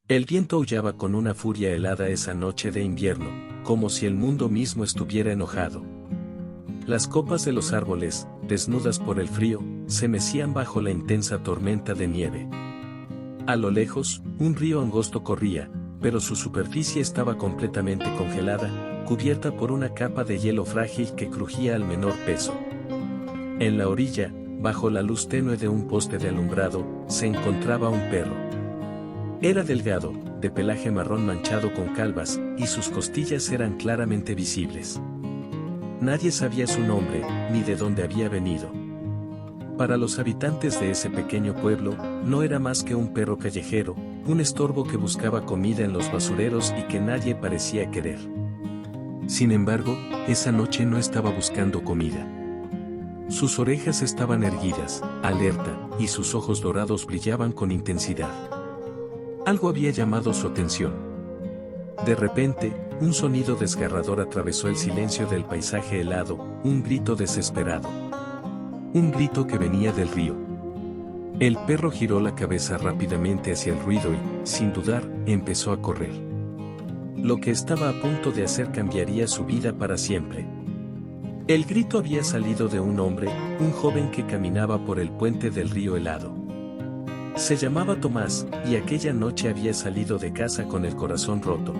El viento aullaba con una furia helada esa noche de invierno, como si el mundo mismo estuviera enojado. Las copas de los árboles, desnudas por el frío, se mecían bajo la intensa tormenta de nieve. A lo lejos, un río angosto corría, pero su superficie estaba completamente congelada, cubierta por una capa de hielo frágil que crujía al menor peso. En la orilla, bajo la luz tenue de un poste de alumbrado, se encontraba un perro. Era delgado, de pelaje marrón manchado con calvas, y sus costillas eran claramente visibles. Nadie sabía su nombre, ni de dónde había venido. Para los habitantes de ese pequeño pueblo, no era más que un perro callejero, un estorbo que buscaba comida en los basureros y que nadie parecía querer. Sin embargo, esa noche no estaba buscando comida. Sus orejas estaban erguidas, alerta, y sus ojos dorados brillaban con intensidad. Algo había llamado su atención. De repente, un sonido desgarrador atravesó el silencio del paisaje helado, un grito desesperado. Un grito que venía del río. El perro giró la cabeza rápidamente hacia el ruido y, sin dudar, empezó a correr. Lo que estaba a punto de hacer cambiaría su vida para siempre. El grito había salido de un hombre, un joven que caminaba por el puente del río helado. Se llamaba Tomás, y aquella noche había salido de casa con el corazón roto.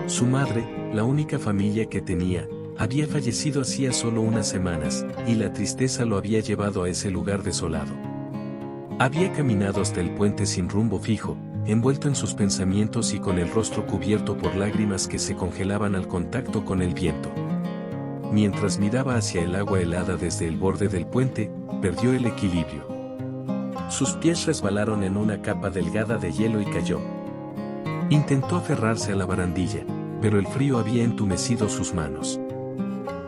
Su madre, la única familia que tenía, había fallecido hacía solo unas semanas, y la tristeza lo había llevado a ese lugar desolado. Había caminado hasta el puente sin rumbo fijo, envuelto en sus pensamientos y con el rostro cubierto por lágrimas que se congelaban al contacto con el viento. Mientras miraba hacia el agua helada desde el borde del puente, perdió el equilibrio. Sus pies resbalaron en una capa delgada de hielo y cayó. Intentó aferrarse a la barandilla, pero el frío había entumecido sus manos.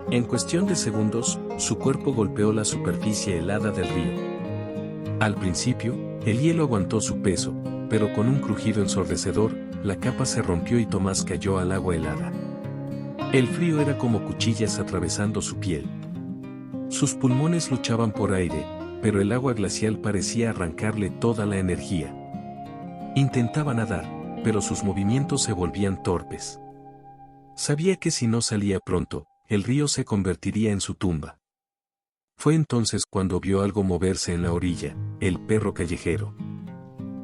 En cuestión de segundos, su cuerpo golpeó la superficie helada del río. Al principio, el hielo aguantó su peso, pero con un crujido ensordecedor, la capa se rompió y Tomás cayó al agua helada. El frío era como cuchillas atravesando su piel. Sus pulmones luchaban por aire, pero el agua glacial parecía arrancarle toda la energía. Intentaba nadar, pero sus movimientos se volvían torpes. Sabía que si no salía pronto, el río se convertiría en su tumba. Fue entonces cuando vio algo moverse en la orilla, el perro callejero.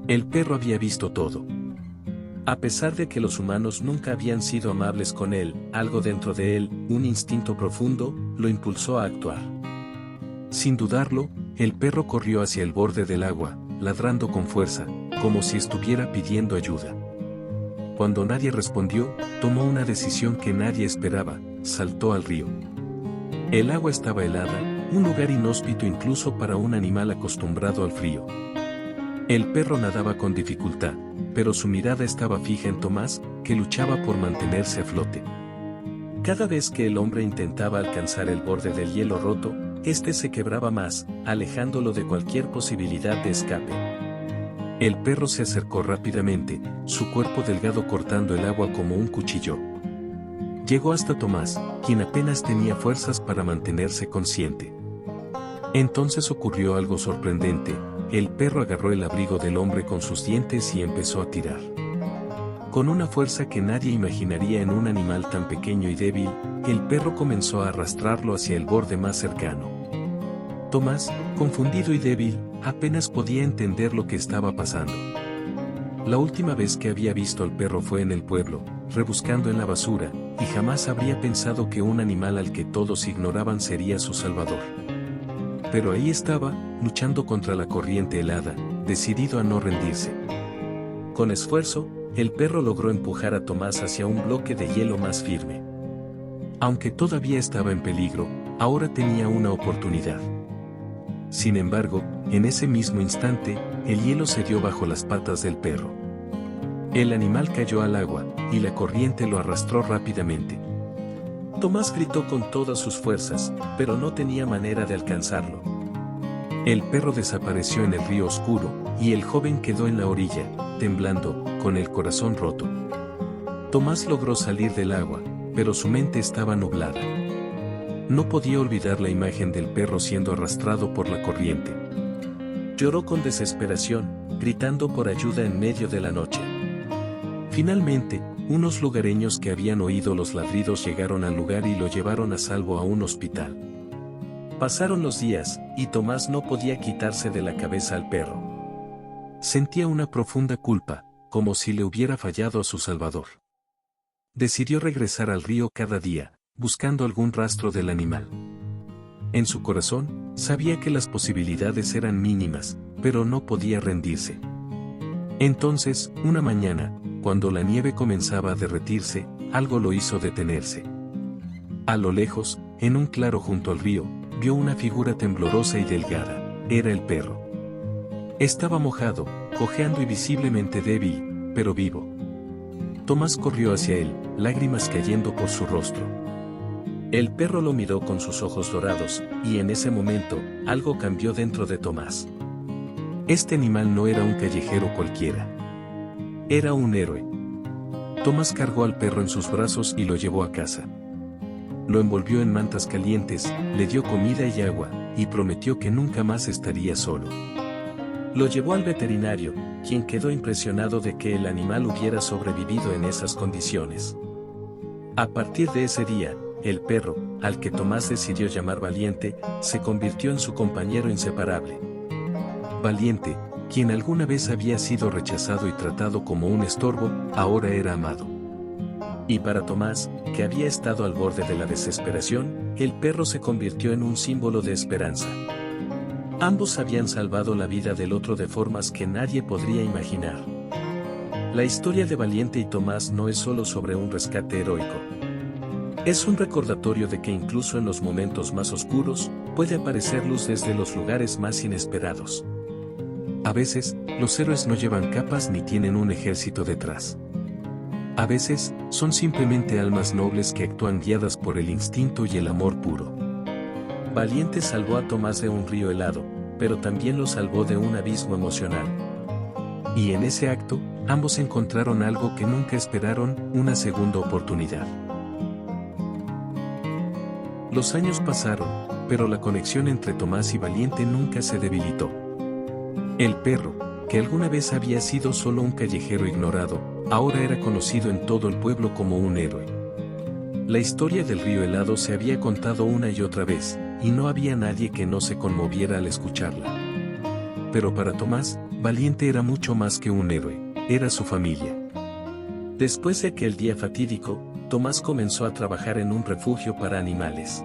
El perro había visto todo. A pesar de que los humanos nunca habían sido amables con él, algo dentro de él, un instinto profundo, lo impulsó a actuar. Sin dudarlo, el perro corrió hacia el borde del agua, ladrando con fuerza, como si estuviera pidiendo ayuda. Cuando nadie respondió, tomó una decisión que nadie esperaba, saltó al río. El agua estaba helada, un lugar inhóspito incluso para un animal acostumbrado al frío. El perro nadaba con dificultad, pero su mirada estaba fija en Tomás, que luchaba por mantenerse a flote. Cada vez que el hombre intentaba alcanzar el borde del hielo roto, este se quebraba más, alejándolo de cualquier posibilidad de escape. El perro se acercó rápidamente, su cuerpo delgado cortando el agua como un cuchillo. Llegó hasta Tomás, quien apenas tenía fuerzas para mantenerse consciente. Entonces ocurrió algo sorprendente, el perro agarró el abrigo del hombre con sus dientes y empezó a tirar. Con una fuerza que nadie imaginaría en un animal tan pequeño y débil, el perro comenzó a arrastrarlo hacia el borde más cercano. Tomás, confundido y débil, apenas podía entender lo que estaba pasando. La última vez que había visto al perro fue en el pueblo, rebuscando en la basura, y jamás habría pensado que un animal al que todos ignoraban sería su salvador. Pero ahí estaba, luchando contra la corriente helada, decidido a no rendirse. Con esfuerzo, el perro logró empujar a Tomás hacia un bloque de hielo más firme. Aunque todavía estaba en peligro, ahora tenía una oportunidad. Sin embargo, en ese mismo instante, el hielo cedió bajo las patas del perro. El animal cayó al agua, y la corriente lo arrastró rápidamente. Tomás gritó con todas sus fuerzas, pero no tenía manera de alcanzarlo. El perro desapareció en el río oscuro, y el joven quedó en la orilla, temblando, con el corazón roto. Tomás logró salir del agua, pero su mente estaba nublada. No podía olvidar la imagen del perro siendo arrastrado por la corriente. Lloró con desesperación, gritando por ayuda en medio de la noche. Finalmente, unos lugareños que habían oído los ladridos llegaron al lugar y lo llevaron a salvo a un hospital. Pasaron los días, y Tomás no podía quitarse de la cabeza al perro. Sentía una profunda culpa, como si le hubiera fallado a su Salvador. Decidió regresar al río cada día, buscando algún rastro del animal. En su corazón, sabía que las posibilidades eran mínimas, pero no podía rendirse. Entonces, una mañana, cuando la nieve comenzaba a derretirse, algo lo hizo detenerse. A lo lejos, en un claro junto al río, vio una figura temblorosa y delgada. Era el perro. Estaba mojado, cojeando y visiblemente débil, pero vivo. Tomás corrió hacia él, lágrimas cayendo por su rostro. El perro lo miró con sus ojos dorados, y en ese momento, algo cambió dentro de Tomás. Este animal no era un callejero cualquiera. Era un héroe. Tomás cargó al perro en sus brazos y lo llevó a casa. Lo envolvió en mantas calientes, le dio comida y agua, y prometió que nunca más estaría solo. Lo llevó al veterinario, quien quedó impresionado de que el animal hubiera sobrevivido en esas condiciones. A partir de ese día, el perro, al que Tomás decidió llamar Valiente, se convirtió en su compañero inseparable. Valiente, quien alguna vez había sido rechazado y tratado como un estorbo, ahora era amado. Y para Tomás, que había estado al borde de la desesperación, el perro se convirtió en un símbolo de esperanza. Ambos habían salvado la vida del otro de formas que nadie podría imaginar. La historia de Valiente y Tomás no es solo sobre un rescate heroico. Es un recordatorio de que incluso en los momentos más oscuros, puede aparecer luz desde los lugares más inesperados. A veces, los héroes no llevan capas ni tienen un ejército detrás. A veces, son simplemente almas nobles que actúan guiadas por el instinto y el amor puro. Valiente salvó a Tomás de un río helado, pero también lo salvó de un abismo emocional. Y en ese acto, ambos encontraron algo que nunca esperaron, una segunda oportunidad. Los años pasaron, pero la conexión entre Tomás y Valiente nunca se debilitó. El perro, que alguna vez había sido solo un callejero ignorado, ahora era conocido en todo el pueblo como un héroe. La historia del río helado se había contado una y otra vez, y no había nadie que no se conmoviera al escucharla. Pero para Tomás, Valiente era mucho más que un héroe, era su familia. Después de aquel día fatídico, Tomás comenzó a trabajar en un refugio para animales.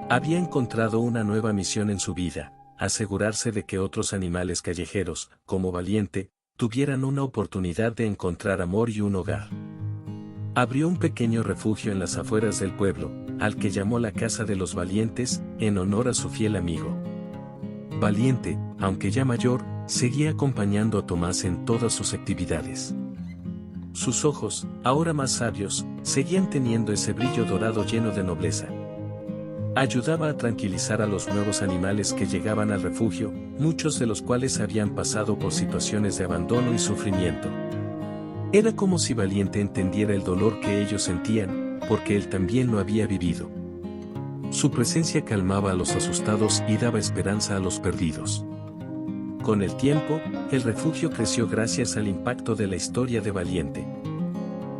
Había encontrado una nueva misión en su vida, asegurarse de que otros animales callejeros, como Valiente, tuvieran una oportunidad de encontrar amor y un hogar. Abrió un pequeño refugio en las afueras del pueblo, al que llamó la Casa de los Valientes, en honor a su fiel amigo. Valiente, aunque ya mayor, seguía acompañando a Tomás en todas sus actividades. Sus ojos, ahora más sabios, seguían teniendo ese brillo dorado lleno de nobleza. Ayudaba a tranquilizar a los nuevos animales que llegaban al refugio, muchos de los cuales habían pasado por situaciones de abandono y sufrimiento. Era como si Valiente entendiera el dolor que ellos sentían, porque él también lo había vivido. Su presencia calmaba a los asustados y daba esperanza a los perdidos. Con el tiempo, el refugio creció gracias al impacto de la historia de Valiente.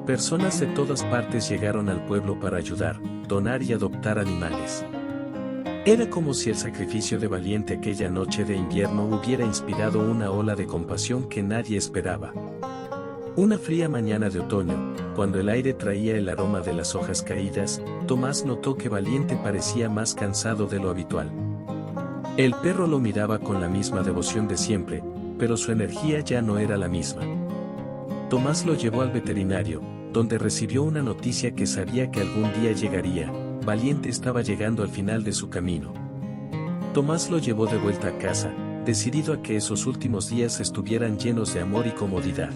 Personas de todas partes llegaron al pueblo para ayudar, donar y adoptar animales. Era como si el sacrificio de Valiente aquella noche de invierno hubiera inspirado una ola de compasión que nadie esperaba. Una fría mañana de otoño, cuando el aire traía el aroma de las hojas caídas, Tomás notó que Valiente parecía más cansado de lo habitual. El perro lo miraba con la misma devoción de siempre, pero su energía ya no era la misma. Tomás lo llevó al veterinario, donde recibió una noticia que sabía que algún día llegaría: Valiente estaba llegando al final de su camino. Tomás lo llevó de vuelta a casa, decidido a que esos últimos días estuvieran llenos de amor y comodidad.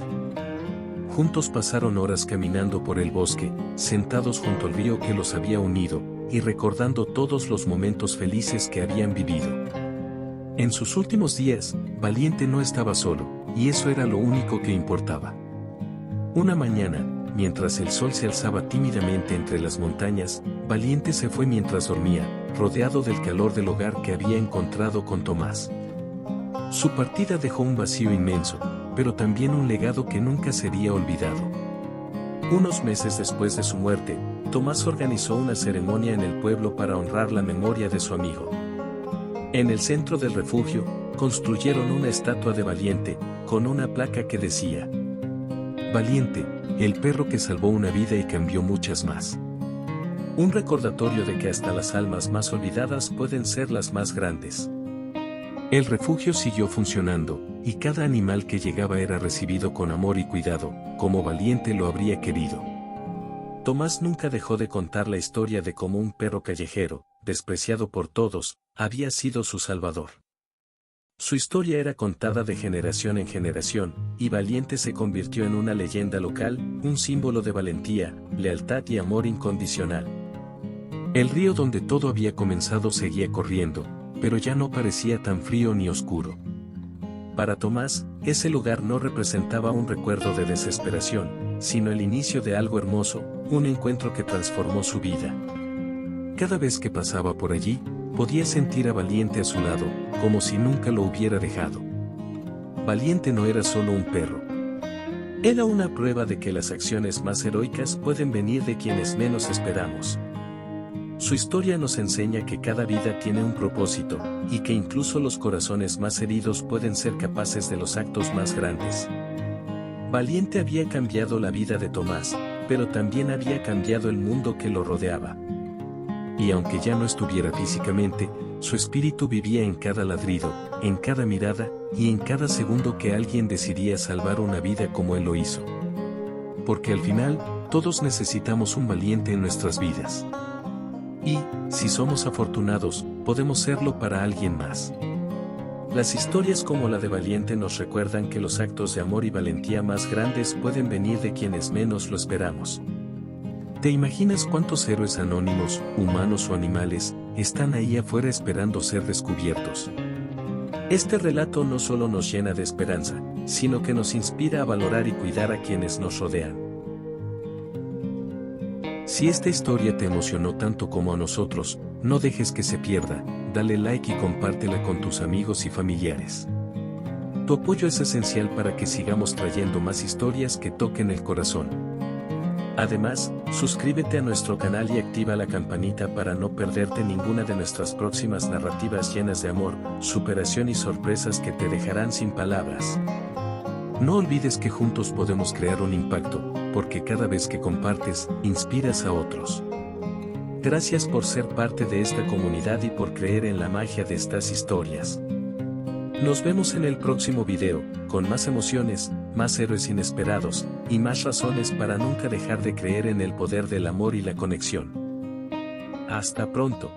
Juntos pasaron horas caminando por el bosque, sentados junto al río que los había unido, y recordando todos los momentos felices que habían vivido. En sus últimos días, Valiente no estaba solo, y eso era lo único que importaba. Una mañana, mientras el sol se alzaba tímidamente entre las montañas, Valiente se fue mientras dormía, rodeado del calor del hogar que había encontrado con Tomás. Su partida dejó un vacío inmenso, pero también un legado que nunca sería olvidado. Unos meses después de su muerte, Tomás organizó una ceremonia en el pueblo para honrar la memoria de su amigo. En el centro del refugio, construyeron una estatua de Valiente, con una placa que decía: Valiente, el perro que salvó una vida y cambió muchas más. Un recordatorio de que hasta las almas más olvidadas pueden ser las más grandes. El refugio siguió funcionando, y cada animal que llegaba era recibido con amor y cuidado, como Valiente lo habría querido. Tomás nunca dejó de contar la historia de cómo un perro callejero, despreciado por todos, había sido su salvador. Su historia era contada de generación en generación, y Valiente se convirtió en una leyenda local, un símbolo de valentía, lealtad y amor incondicional. El río donde todo había comenzado seguía corriendo, pero ya no parecía tan frío ni oscuro. Para Tomás, ese lugar no representaba un recuerdo de desesperación, sino el inicio de algo hermoso, un encuentro que transformó su vida. Cada vez que pasaba por allí, podía sentir a Valiente a su lado, como si nunca lo hubiera dejado. Valiente no era solo un perro. Era una prueba de que las acciones más heroicas pueden venir de quienes menos esperamos. Su historia nos enseña que cada vida tiene un propósito, y que incluso los corazones más heridos pueden ser capaces de los actos más grandes. Valiente había cambiado la vida de Tomás, pero también había cambiado el mundo que lo rodeaba. Y aunque ya no estuviera físicamente, su espíritu vivía en cada ladrido, en cada mirada, y en cada segundo que alguien decidía salvar una vida como él lo hizo. Porque al final, todos necesitamos un valiente en nuestras vidas. Y, si somos afortunados, podemos serlo para alguien más. Las historias como la de Valiente nos recuerdan que los actos de amor y valentía más grandes pueden venir de quienes menos lo esperamos. ¿Te imaginas cuántos héroes anónimos, humanos o animales, están ahí afuera esperando ser descubiertos? Este relato no solo nos llena de esperanza, sino que nos inspira a valorar y cuidar a quienes nos rodean. Si esta historia te emocionó tanto como a nosotros, no dejes que se pierda, dale like y compártela con tus amigos y familiares. Tu apoyo es esencial para que sigamos trayendo más historias que toquen el corazón. Además, suscríbete a nuestro canal y activa la campanita para no perderte ninguna de nuestras próximas narrativas llenas de amor, superación y sorpresas que te dejarán sin palabras. No olvides que juntos podemos crear un impacto, porque cada vez que compartes, inspiras a otros. Gracias por ser parte de esta comunidad y por creer en la magia de estas historias. Nos vemos en el próximo video, con más emociones, más héroes inesperados, y más razones para nunca dejar de creer en el poder del amor y la conexión. Hasta pronto.